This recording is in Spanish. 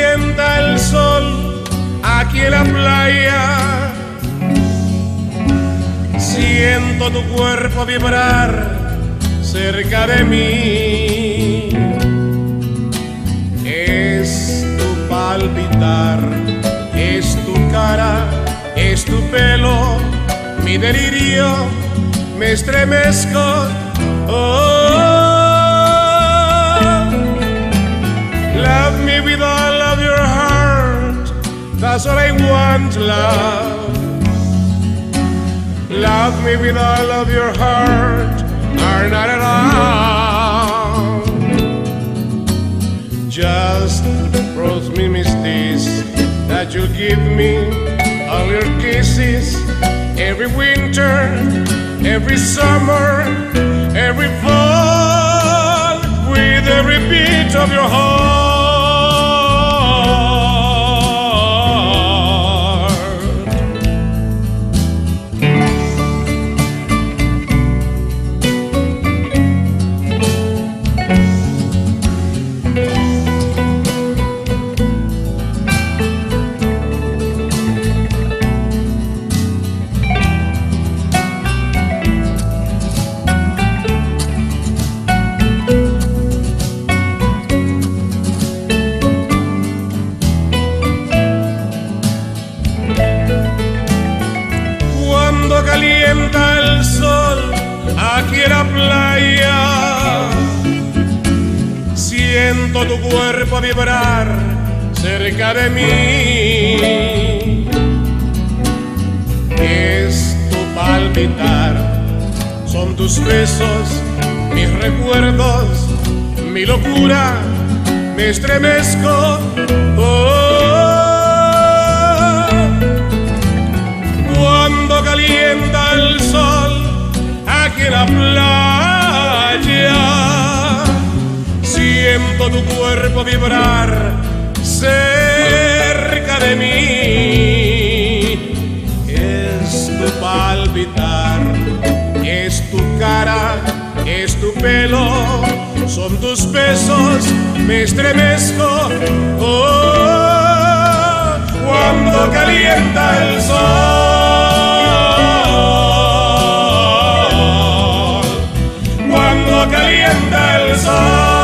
calienta el sol aquí en la playa, siento tu cuerpo vibrar cerca de mí. Es tu palpitar, es tu cara, es tu pelo, mi delirio, me estremezco. Love me with all of your heart, that's all I want, love. Love me with all of your heart, or not at all. Just promise me, misties, that you'll give me all your kisses every winter, every summer, every fall, with every beat of your heart. Cuando calienta el sol aquí en la playa, siento tu cuerpo vibrar cerca de mí. Es tu palpitar, son tus besos, mis recuerdos, mi locura, me estremezco. Cuando calienta el sol aquí en la playa, siento tu cuerpo vibrar cerca de mí. Es tu palpitar, es tu cara, es tu pelo, son tus besos, me estremezco. Cuando calienta el sol, cuando calienta el sol.